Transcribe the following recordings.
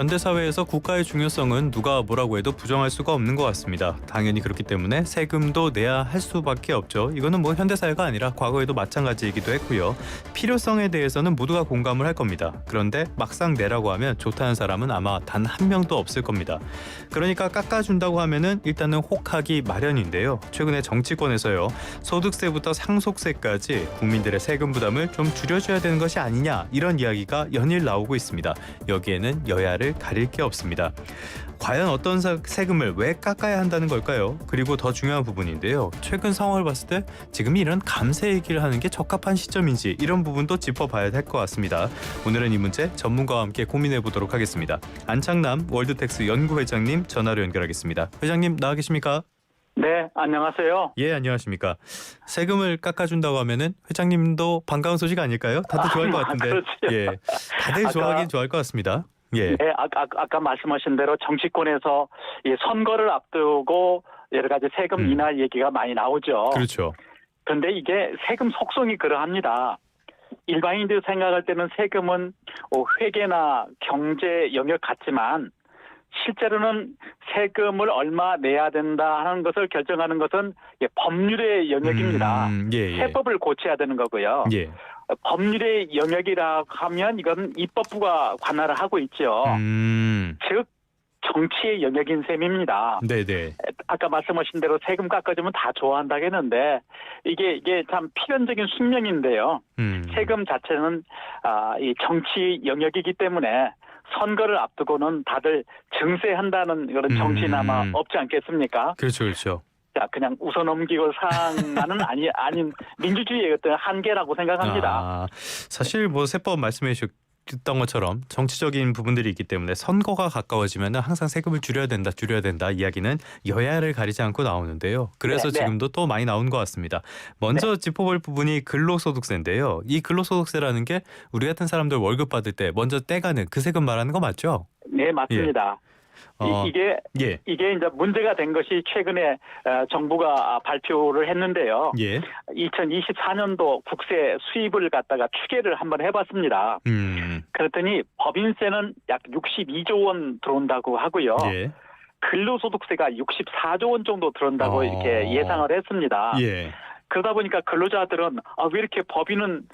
현대사회에서 국가의 중요성은 누가 뭐라고 해도 부정할 수가 없는 것 같습니다. 당연히 그렇기 때문에 세금도 내야 할 수밖에 없죠. 이거는 뭐 현대사회가 아니라 과거에도 마찬가지이기도 했고요. 필요성에 대해서는 모두가 공감을 할 겁니다. 그런데 막상 내라고 하면 좋다는 사람은 아마 단 한 명도 없을 겁니다. 그러니까 깎아준다고 하면은 일단은 혹하기 마련인데요. 최근에 정치권에서요. 소득세부터 상속세까지 국민들의 세금 부담을 좀 줄여줘야 되는 것이 아니냐 이런 이야기가 연일 나오고 있습니다. 여기에는 여야를 가릴 게 없습니다. 과연 어떤 세금을 왜 깎아야 한다는 걸까요? 그리고 더 중요한 부분인데요. 최근 상황을 봤을 때 지금 이런 감세 얘기를 하는 게 적합한 시점인지 이런 부분도 짚어봐야 될 것 같습니다. 오늘은 이 문제 전문가와 함께 고민해 보도록 하겠습니다. 안창남 월드텍스 연구회장님 전화로 연결하겠습니다. 회장님 나와 계십니까? 네, 안녕하세요. 예, 안녕하십니까. 세금을 깎아준다고 하면은 회장님도 반가운 소식 아닐까요? 다들 좋아할 것 같은데. 그렇죠. 예, 다들 좋아하긴 좋아할 것 같습니다. 예. 네, 아까 말씀하신 대로 정치권에서 이 선거를 앞두고 여러 가지 세금 인하 얘기가 많이 나오죠. 그렇죠. 그런데 이게 세금 속성이 그러합니다. 일반인들이 생각할 때는 세금은 회계나 경제 영역 같지만 실제로는 세금을 얼마 내야 된다 하는 것을 결정하는 것은 법률의 영역입니다. 예. 세법을 고쳐야 되는 거고요. 예. 법률의 영역이라 하면 이건 입법부가 관할을 하고 있죠. 즉 정치의 영역인 셈입니다. 네네. 아까 말씀하신 대로 세금 깎아주면 다 좋아한다고 했는데 이게 참 필연적인 숙명인데요. 세금 자체는 이 정치 영역이기 때문에 선거를 앞두고는 다들 증세한다는 그런 정치는 아마 없지 않겠습니까? 그렇죠. 자, 그냥 웃어넘기고 사항만은 아닌 민주주의의 어떤 한계라고 생각합니다. 사실 뭐 세법 말씀해 주셨던 것처럼 정치적인 부분들이 있기 때문에 선거가 가까워지면 항상 세금을 줄여야 된다 이야기는 여야를 가리지 않고 나오는데요. 그래서 지금도 또 많이 나온 것 같습니다. 먼저 짚어볼 부분이 근로소득세인데요. 이 근로소득세라는 게 우리 같은 사람들 월급 받을 때 먼저 떼가는 그 세금 말하는 거 맞죠? 네, 맞습니다. 이게 이제 문제가 된 것이 최근에 정부가 발표를 했는데요. 2024년도 국세 수입을 갖다가 추계를 한번 해봤습니다. 그랬더니 법인세는 약 62조 원 들어온다고 하고요. 근로소득세가 64조 원 정도 들어온다고 이렇게 예상을 했습니다. 그러다 보니까 근로자들은 왜 이렇게 법인은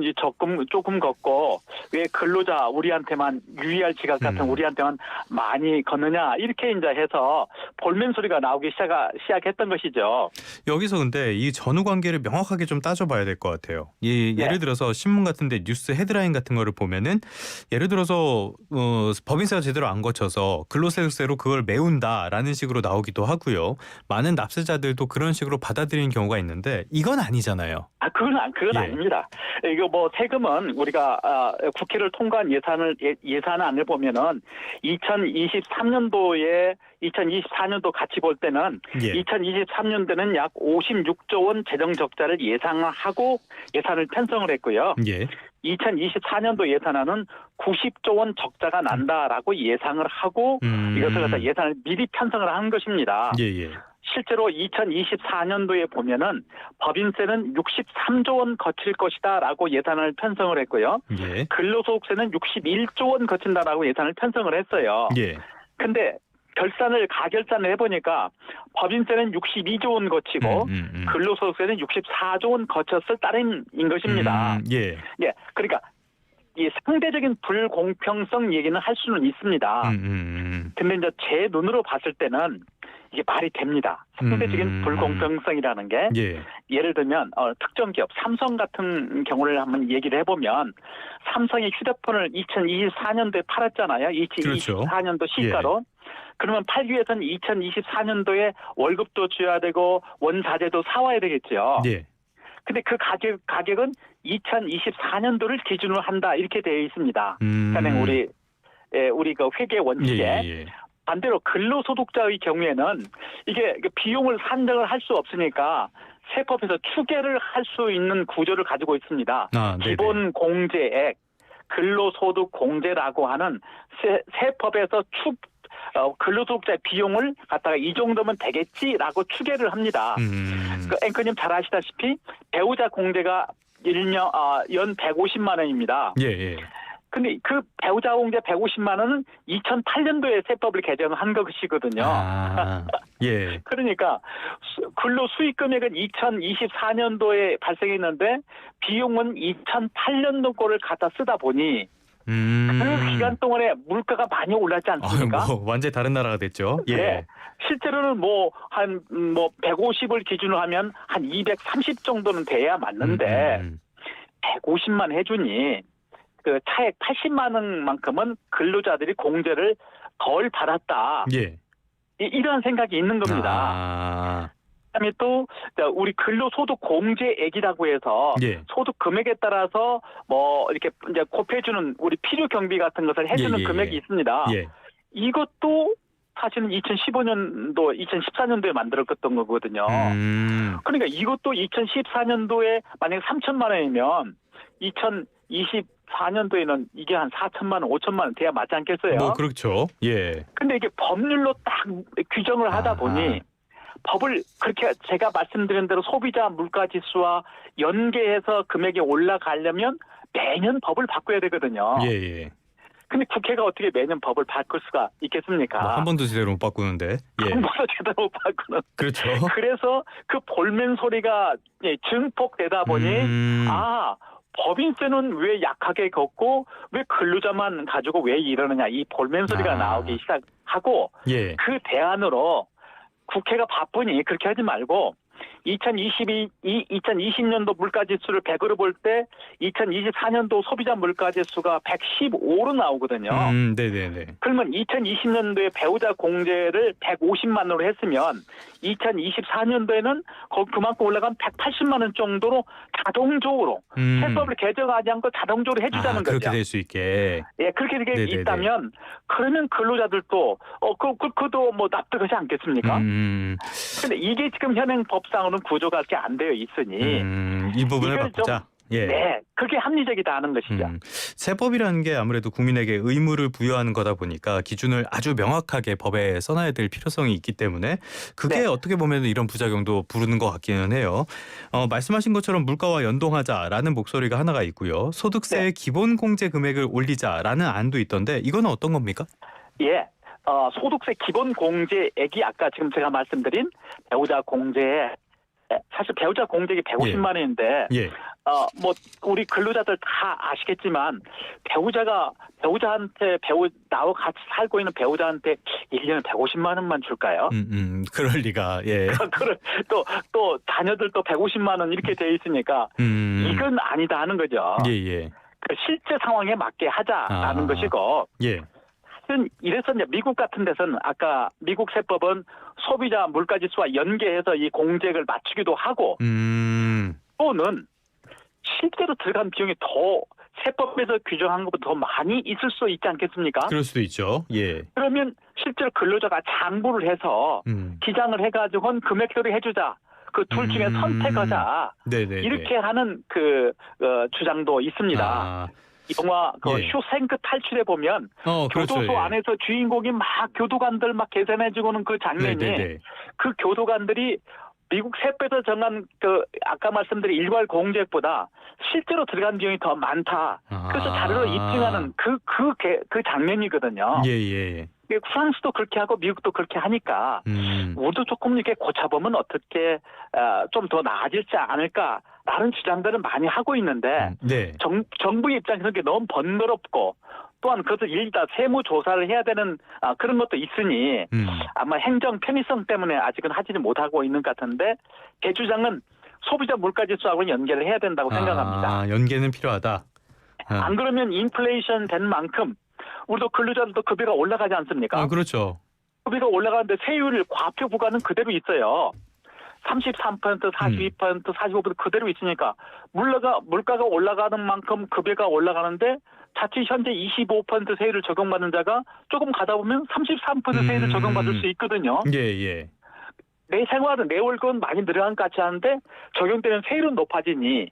이제 조금 걷고 왜 근로자 우리한테만 유의할 지각 같은 우리한테만 많이 걷느냐 이렇게 이제 해서 볼멘 소리가 나오기 시작했던 것이죠. 여기서 근데 이 전후 관계를 명확하게 좀 따져봐야 될 것 같아요. 예를 들어서 신문 같은데 뉴스 헤드라인 같은 거를 보면은 예를 들어서 법인세가 제대로 안 거쳐서 근로소득세로 그걸 메운다라는 식으로 나오기도 하고요. 많은 납세자들도 그런 식으로 받아들이는 경우가 있는데 이건 아니잖아요. 그건 아닙니다. 이거 뭐 세금은 우리가 국회를 통과한 예산안을 보면은 2024년도 같이 볼 때는 2023년도는 약 56조 원 재정 적자를 예상하고 예산을 편성을 했고요. 2024년도 예산안은 90조 원 적자가 난다라고 예상을 하고 이것을 갖다 예산을 미리 편성을 한 것입니다. 실제로 2024년도에 보면은 법인세는 63조 원 거칠 것이다라고 예산을 편성을 했고요. 근로소득세는 61조 원 거친다라고 예산을 편성을 했어요. 근데 가결산을 해보니까 법인세는 62조 원 거치고 근로소득세는 64조 원 거쳤을 따름인 것입니다. 그러니까 이 상대적인 불공평성 얘기는 할 수는 있습니다. 근데 이제 제 눈으로 봤을 때는 이게 말이 됩니다. 상대적인 불공평성이라는 게 예를 들면 특정 기업 삼성 같은 경우를 한번 얘기를 해보면 삼성이 휴대폰을 2024년도에 팔았잖아요. 2024년도 시가로. 그러면 팔기 위해서는 2024년도에 월급도 줘야 되고 원자재도 사와야 되겠죠. 근데 그 가격은 2024년도를 기준으로 한다 이렇게 되어 있습니다. 그러니까 우리 그 회계 원칙에 반대로 근로소득자의 경우에는 이게 비용을 산정을 할 수 없으니까 세법에서 추계를 할 수 있는 구조를 가지고 있습니다. 기본 공제액, 근로소득 공제라고 하는 세법에서 근로소득자의 비용을 갖다가 이 정도면 되겠지라고 추계를 합니다. 그 앵커님 잘 아시다시피 배우자 공제가 연 150만 원입니다. 근데 그 배우자 공제 150만 원은 2008년도에 세법을 개정한 것이거든요. 예. 그러니까 근로 수익 금액은 2024년도에 발생했는데 비용은 2008년도 거를 갖다 쓰다 보니 그 기간 동안에 물가가 많이 올랐지 않습니까? 뭐 완전히 다른 나라가 됐죠. 예. 네. 실제로는 한 150을 기준으로 하면 한 230 정도는 돼야 맞는데 150만 해주니 그 차액 80만 원만큼은 근로자들이 공제를 덜 받았다. 예. 이런 생각이 있는 겁니다. 그다음에 또 우리 근로소득 공제액이라고 해서 예. 소득 금액에 따라서 뭐 이렇게 이제 곱해주는 우리 필요 경비 같은 것을 해주는 금액이 있습니다. 예. 이것도 사실은 2015년도, 2014년도에 만들었던 거거든요. 그러니까 이것도 2014년도에 만약에 3천만 원이면 2024년도에는 이게 한 4천만 원, 5천만 원 돼야 맞지 않겠어요? 뭐 그렇죠. 예. 근데 이게 법률로 딱 규정을 하다 보니 법을 그렇게 제가 말씀드린 대로 소비자 물가 지수와 연계해서 금액이 올라가려면 매년 법을 바꿔야 되거든요. 예. 근데 국회가 어떻게 매년 법을 바꿀 수가 있겠습니까? 뭐 한 번도 제대로 못 바꾸는데. 예. 한 번도 제대로 못 바꾸는. 그렇죠. 그래서 그 볼멘 소리가 증폭되다 보니 법인세는 왜 약하게 걷고 왜 근로자만 가지고 왜 이러느냐 이 볼멘 소리가 나오기 시작하고 그 대안으로 국회가 바쁘니 그렇게 하지 말고 2020년도 물가지수를 100으로 볼 때 2024년도 소비자 물가지수가 115로 나오거든요. 네네네. 그러면 2020년도에 배우자 공제를 150만 원으로 했으면 2024년도에는 그만큼 올라간 180만 원 정도로 자동적으로 세법을 개정하지 않고 자동적으로 해주자는 거죠. 그렇게 될 수 있게. 예, 그렇게 있다면 그러면 근로자들도 그도 뭐 납득하지 않겠습니까? 근데 이게 지금 현행 법상으로는 구조가 이렇게 안 되어 있으니 이 부분을 바꾸자. 예. 네, 그게 합리적이다 하는 것이죠. 세법이라는 게 아무래도 국민에게 의무를 부여하는 거다 보니까 기준을 아주 명확하게 법에 써놔야 될 필요성이 있기 때문에 그게 어떻게 보면 이런 부작용도 부르는 것 같기는 해요. 말씀하신 것처럼 물가와 연동하자라는 목소리가 하나가 있고요. 소득세의 기본 공제 금액을 올리자라는 안도 있던데 이거는 어떤 겁니까? 예. 소득세 기본 공제액이 아까 지금 제가 말씀드린 배우자 공제 사실 배우자 공제액이 150만 원인데 뭐 우리 근로자들 다 아시겠지만 배우자한테 나와 같이 살고 있는 배우자한테 1년에 150만 원만 줄까요? 그럴 리가. 예. 또 자녀들도 150만 원 이렇게 돼 있으니까 이건 아니다 하는 거죠. 예. 실제 상황에 맞게 하자라는 것이고. 예. 이래서 이제 미국 같은 데서는 아까 미국 세법은 소비자 물가지수와 연계해서 이 공제액을 맞추기도 하고 또는 실제로 들어간 비용이 더 세법에서 규정한 것보다 더 많이 있을 수 있지 않겠습니까? 그럴 수도 있죠. 예. 그러면 실제로 근로자가 장부를 해서 기장을 해가지고 금액대로 해주자. 그 둘 중에 선택하자. 이렇게 하는 그 주장도 있습니다. 영화 쇼생크 탈출에 보면 교도소 안에서 주인공이 막 교도관들 막 계산해주고는 그 장면이 그 교도관들이 미국 세법에서 정한 아까 말씀드린 일괄 공제액보다 실제로 들어간 비용이 더 많다. 그래서 자료로 입증하는 그 장면이거든요. 예. 프랑스도 그렇게 하고 미국도 그렇게 하니까 우리도 조금 이렇게 고쳐보면 어떻게 좀 더 나아질지 않을까라는 주장들은 많이 하고 있는데 정부 입장에서 이게 너무 번거롭고 또한 그것을 일일이 세무 조사를 해야 되는 그런 것도 있으니 아마 행정 편의성 때문에 아직은 하지는 못하고 있는 것 같은데 제 주장은 소비자 물가지수하고 연계를 해야 된다고 생각합니다. 연계는 필요하다. 안 그러면 인플레이션 된 만큼 우리도 근로자들도 급여가 올라가지 않습니까? 그렇죠. 급여가 올라가는데 세율 과표 부과는 그대로 있어요. 33%, 42%, 45% 그대로 있으니까 물가가 올라가는 만큼 급여가 올라가는데 자칫 현재 25% 세율을 적용받는 자가 조금 가다 보면 33% 세율을 적용받을 수 있거든요. 예. 내 생활은 내 월급은 많이 늘어난 것 같지 않은데 적용되는 세율은 높아지니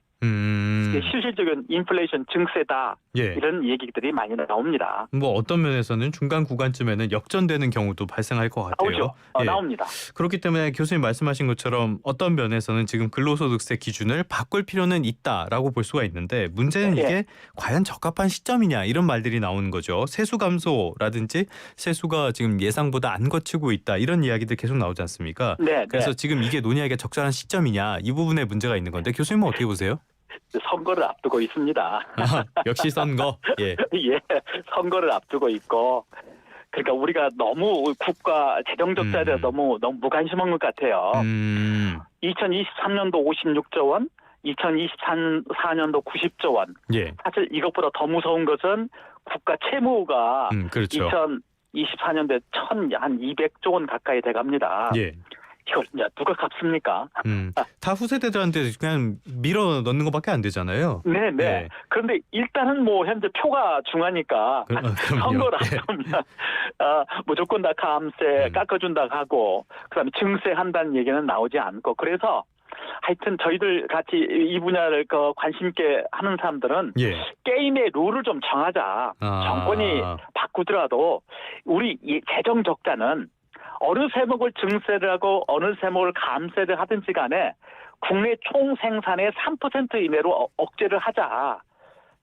실질적인 인플레이션 증세다. 예. 이런 얘기들이 많이 나옵니다. 뭐 어떤 면에서는 중간 구간쯤에는 역전되는 경우도 발생할 것 같아요. 나오죠. 예. 나옵니다. 그렇기 때문에 교수님 말씀하신 것처럼 어떤 면에서는 지금 근로소득세 기준을 바꿀 필요는 있다라고 볼 수가 있는데 문제는 이게 과연 적합한 시점이냐 이런 말들이 나오는 거죠. 세수 감소라든지 세수가 지금 예상보다 안 거치고 있다 이런 이야기들 계속 나오지 않습니까? 네. 그래서 지금 이게 논의하기가 적절한 시점이냐 이 부분에 문제가 있는 건데 교수님은 어떻게 보세요? 선거를 앞두고 있습니다. 역시 선거. 예. 예, 선거를 앞두고 있고, 그러니까 우리가 너무 국가 재정 적자에 대해 너무 무관심한 것 같아요. 2023년도 56조 원, 2024년도 90조 원. 예. 사실 이것보다 더 무서운 것은 국가 채무가 그렇죠. 2024년도에 한 200조 원 가까이 돼갑니다. 예. 이걸 이제 누가 갚습니까? 다 후세대들한테 그냥 밀어 넣는 것밖에 안 되잖아요. 네. 네. 그런데 일단은 뭐 현재 표가 중하니까 선거를 앞두면 무조건 다 감세 깎아준다 하고 그다음에 증세한다는 얘기는 나오지 않고 그래서 하여튼 저희들 같이 이 분야를 관심 있게 하는 사람들은 게임의 룰을 좀 정하자. 정권이 바꾸더라도 우리 이 재정 적자는 어느 세목을 증세를 하고 어느 세목을 감세를 하든지 간에 국내 총생산의 3% 이내로 억제를 하자.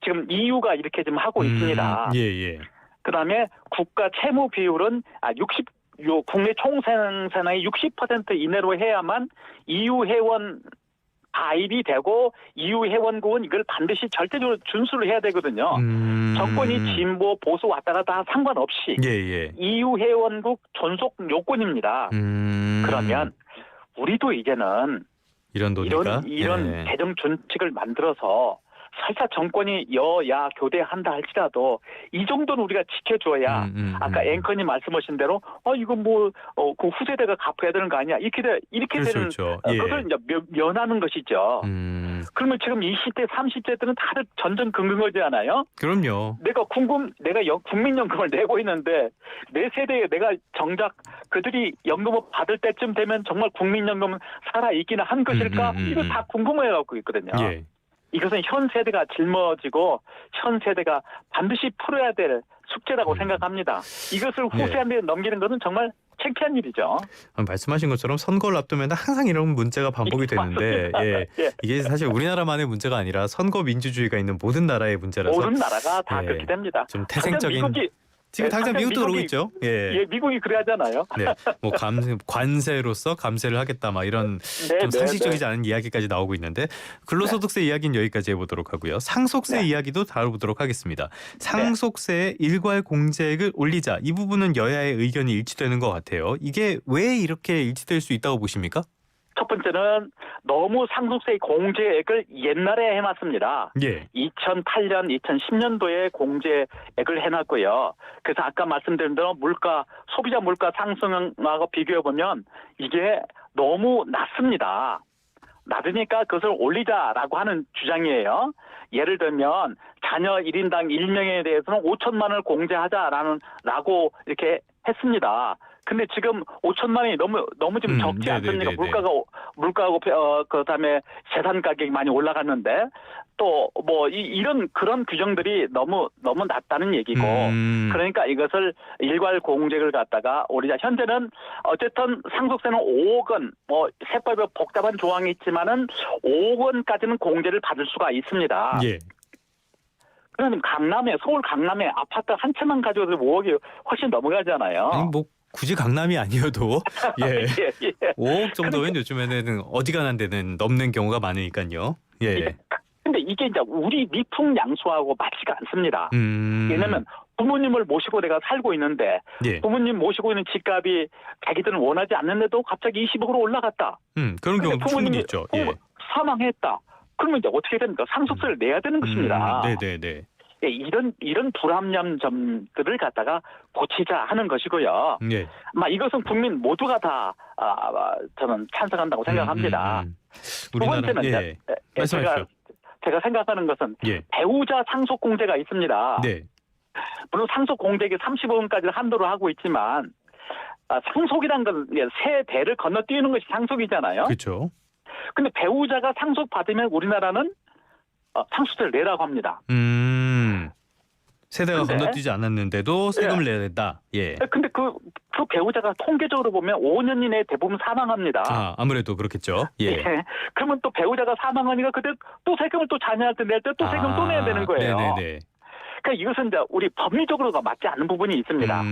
지금 EU가 이렇게 지금 하고 있습니다. 그다음에 국가 채무 비율은 국내 총생산의 60% 이내로 해야만 EU 회원 가입이 되고 EU 회원국은 이걸 반드시 절대적으로 준수를 해야 되거든요. 정권이 진보 보수 왔다 갔다 상관없이 EU 회원국 존속 요건입니다. 그러면 우리도 이제는 이런 재정 준칙을 만들어서 설사 정권이 여야 교대한다 할지라도 이 정도는 우리가 지켜줘야 아까 앵커님 말씀하신 대로 이거 그 후세대가 갚아야 되는 거 아니야 이렇게 되는 것을 이제 면하는 것이죠. 그러면 지금 20대 30대들은 다들 전전긍긍하잖아요. 그럼요. 내가 국민연금을 내고 있는데 내 세대에 내가 정작 그들이 연금을 받을 때쯤 되면 정말 국민연금은 살아있기는 한 것일까? 이거 다 궁금해갖고 있거든요. 이것은 현 세대가 짊어지고 현 세대가 반드시 풀어야 될 숙제라고 생각합니다. 이것을 후세한테 넘기는 것은 정말 창피한 일이죠. 말씀하신 것처럼 선거를 앞두면 항상 이런 문제가 반복이 되는데 이게 사실 우리나라만의 문제가 아니라 선거 민주주의가 있는 모든 나라의 문제라서 모든 나라가 다 그렇게 됩니다. 좀 태생적인 지금 당장 미국도 그러고 있죠. 미국이 그래 하잖아요. 뭐 관세로서 감세를 하겠다, 막 이런 좀 상식적이지 않은 이야기까지 나오고 있는데 근로소득세 이야기는 여기까지 해보도록 하고요. 상속세 이야기도 다뤄보도록 하겠습니다. 상속세의 일괄 공제액을 올리자 이 부분은 여야의 의견이 일치되는 것 같아요. 이게 왜 이렇게 일치될 수 있다고 보십니까? 첫 번째는 너무 상속세 공제액을 옛날에 해놨습니다. 2008년, 2010년도에 공제액을 해놨고요. 그래서 아까 말씀드린 대로 소비자 물가 상승하고 비교해보면 이게 너무 낮습니다. 낮으니까 그것을 올리자라고 하는 주장이에요. 예를 들면 자녀 1인당 1명에 대해서는 5천만 원을 공제하자라고 이렇게 했습니다. 근데 지금 5천만 원이 너무 좀 적지 않습니까? 물가하고 그다음에 재산 가격이 많이 올라갔는데 또 그런 규정들이 너무 낮다는 얘기고 그러니까 이것을 일괄 공제를 갖다가 올리자. 현재는 어쨌든 상속세는 5억 원 세법에 복잡한 조항이 있지만은 5억 원까지는 공제를 받을 수가 있습니다. 그러면 서울 강남에 아파트 한 채만 가져도 5억이 훨씬 넘어가잖아요. 아니 굳이 강남이 아니어도 5억 정도면 요즘에는 어지간한 데는 넘는 경우가 많으니까요. 근데 이게 이제 우리 미풍양수하고 맞지가 않습니다. 왜냐면 부모님을 모시고 내가 살고 있는데 부모님 모시고 있는 집값이 자기들은 원하지 않는데도 갑자기 20억으로 올라갔다. 그런 경우도 충분히 있죠. 사망했다. 그러면 이제 어떻게 됩니까? 상속세를 내야 되는 것입니다. 이런 불합리한 점들을 갖다가 고치자 하는 것이고요. 이것은 국민 모두가 다 저는 찬성한다고 생각합니다. 두 번째는 제가 생각하는 것은 배우자 상속 공제가 있습니다. 물론 상속 공제액이 30억 원까지 한도로 하고 있지만 상속이란 건 세 대를 건너뛰는 것이 상속이잖아요. 그렇죠. 근데 배우자가 상속 받으면 우리나라는 상속세를 내라고 합니다. 세대가 건너뛰지 않았는데도 세금을 내야 된다. 예. 근데 그 배우자가 통계적으로 보면 5년 이내에 대부분 사망합니다. 아무래도 그렇겠죠. 예. 그러면 또 배우자가 사망하니까 그때 또 세금을 또 자녀한테 낼 때 또 세금 또 내야 되는 거예요. 네네네. 그러니까 이것은 이제 우리 법리적으로가 맞지 않는 부분이 있습니다.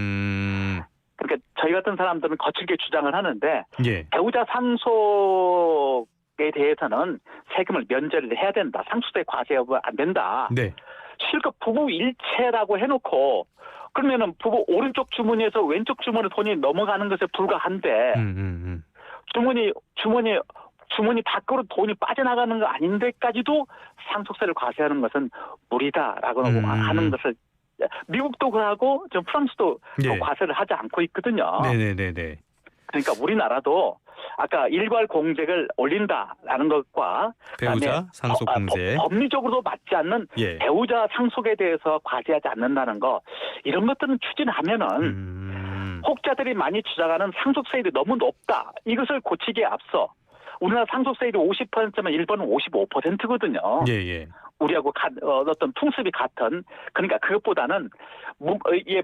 그러니까 저희 같은 사람들은 거칠게 주장을 하는데 예. 배우자 상속에 대해서는 세금을 면제를 해야 된다. 상속세 과세하면 안 된다. 네. 실컷 부부 일체라고 해놓고 그러면은 부부 오른쪽 주머니에서 왼쪽 주머니 돈이 넘어가는 것에 불과한데 주머니 밖으로 돈이 빠져나가는 거 아닌데까지도 상속세를 과세하는 것은 무리다라고 하는 것을 미국도 그러고 좀 프랑스도 예. 과세를 하지 않고 있거든요. 네네네네. 그러니까 우리나라도 아까 일괄 공제를 올린다라는 것과 배우자 상속 공제 법리적으로도 맞지 않는 예. 배우자 상속에 대해서 과세하지 않는다는 거 이런 것들은 추진하면은 혹자들이 많이 주장하는 상속세율이 너무 높다 이것을 고치기에 앞서 우리나라 상속세율이 50%면 일본은 55%거든요. 예예. 우리하고 어떤 풍습이 같은 그러니까 그것보다는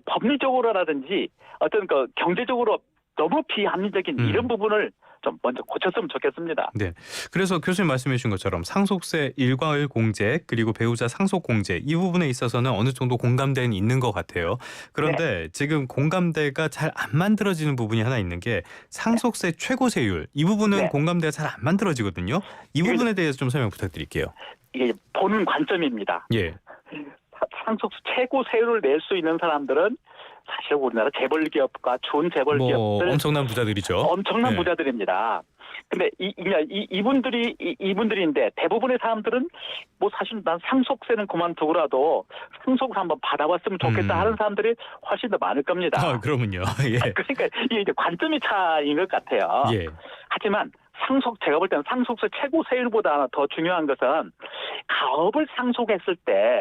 법리적으로라든지 어떤 그 경제적으로 너무 비합리적인 이런 부분을 좀 먼저 고쳤으면 좋겠습니다. 네. 그래서 교수님 말씀해 주신 것처럼 상속세 일괄 공제 그리고 배우자 상속 공제 이 부분에 있어서는 어느 정도 공감대는 있는 것 같아요. 그런데 지금 공감대가 잘 안 만들어지는 부분이 하나 있는 게 상속세 최고세율 이 부분은 공감대가 잘 안 만들어지거든요. 이 부분에 대해서 좀 설명 부탁드릴게요. 이게 보는 관점입니다. 예. 상속세 최고세율을 낼 수 있는 사람들은 사실 우리나라 재벌기업과 준재벌기업들 엄청난 부자들이죠. 엄청난 부자들입니다. 근데 이분들인데 대부분의 사람들은 뭐 사실 난 상속세는 그만두고라도 상속을 한번 받아봤으면 좋겠다 하는 사람들이 훨씬 더 많을 겁니다. 그러면요. 예. 그러니까 이게 이제 관점의 차이인 것 같아요. 예. 하지만 제가 볼 때는 상속세 최고세율보다 더 중요한 것은 가업을 상속했을 때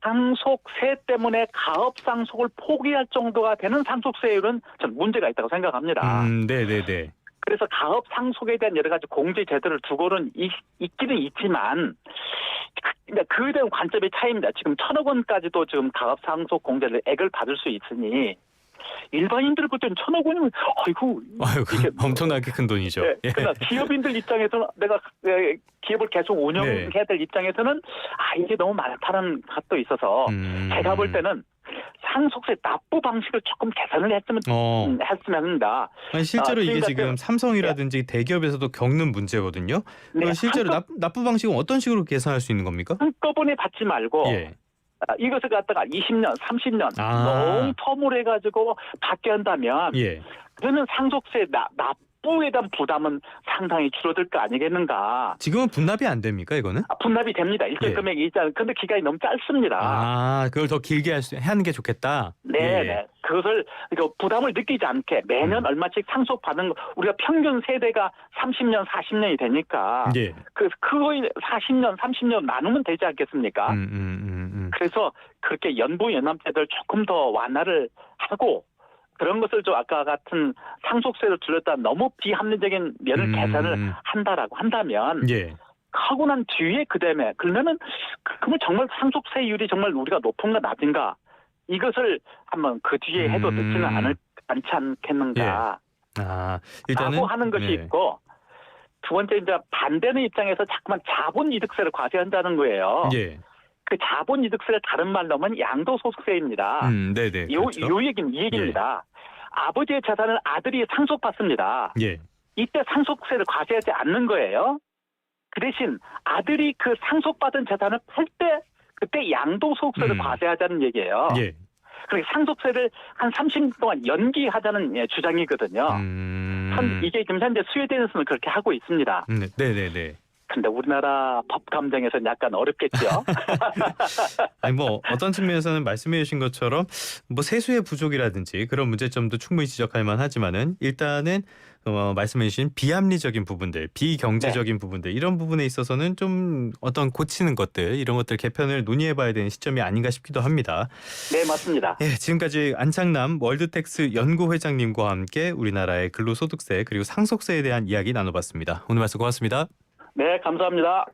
상속세 때문에 가업 상속을 포기할 정도가 되는 상속세율은 전 문제가 있다고 생각합니다. 네네네. 그래서 가업 상속에 대한 여러 가지 공제 제도를 두고는 있기는 있지만 그러니까 그에 대한 관점의 차이입니다. 지금 1,000억 원까지도 지금 가업 상속 공제를 액을 받을 수 있으니 일반인들 볼 때는 1,000억 원이면 아이고 이게 엄청나게 큰 돈이죠. 네, 그러나 기업인들 입장에서는 내가 기업을 계속 운영해야 될 입장에서는 이게 너무 많다는 것도 있어서 제가 볼 때는 상속세 납부 방식을 조금 개선을 했으면 합니다. 실제로 이게 지금 삼성이라든지 대기업에서도 겪는 문제거든요. 네, 실제로 납부 방식은 어떤 식으로 개선할 수 있는 겁니까? 한꺼번에 받지 말고 이것을 갖다가 20년, 30년 롱텀을 해가지고 받게 한다면 그러면 상속세 납부에 대한 부담은 상당히 줄어들 거 아니겠는가. 지금은 분납이 안 됩니까 이거는? 분납이 됩니다. 일정 금액이 있잖아요. 그런데 기간이 너무 짧습니다. 그걸 더 길게 하는 게 좋겠다. 네. 그것을 부담을 느끼지 않게 매년 얼마씩 상속받는 우리가 평균 세대가 30년, 40년이 되니까 그거의 40년, 30년 나누면 되지 않겠습니까? 그래서 그렇게 연부연함제를 조금 더 완화를 하고 그런 것을 좀 아까 같은 상속세를 줄였다 너무 비합리적인 면을 개선을 한다라고 한다면 하고 난 뒤에 그러면은 정말 상속세율이 정말 우리가 높은가 낮은가 이것을 한번 그 뒤에 해도 늦지는 않지 않겠는가 일단은 라고 하는 것이 있고 두 번째 이제 반대는 입장에서 자꾸만 자본이득세를 과세한다는 거예요. 그 자본이득세를 다른 말로 하면 양도소득세입니다. 네네. 이 얘기입니다. 아버지의 재산을 아들이 상속받습니다. 이때 상속세를 과세하지 않는 거예요. 그 대신 아들이 그 상속받은 재산을 팔 때 그때 양도소득세를 과세하자는 얘기예요. 그러니까 상속세를 한 30년 동안 연기하자는 주장이거든요. 이게 지금 현재 스웨덴에서는 그렇게 하고 있습니다. 네네네. 근데 우리나라 법 감정에서는 약간 어렵겠죠. 어떤 측면에서는 말씀해 주신 것처럼 세수의 부족이라든지 그런 문제점도 충분히 지적할 만하지만은 일단은 말씀해 주신 비합리적인 부분들, 비경제적인 부분들 이런 부분에 있어서는 좀 어떤 고치는 것들 이런 것들 개편을 논의해 봐야 되는 시점이 아닌가 싶기도 합니다. 네, 맞습니다. 지금까지 안창남 월드텍스 연구회장님과 함께 우리나라의 근로소득세 그리고 상속세에 대한 이야기 나눠봤습니다. 오늘 말씀 고맙습니다. 네, 감사합니다.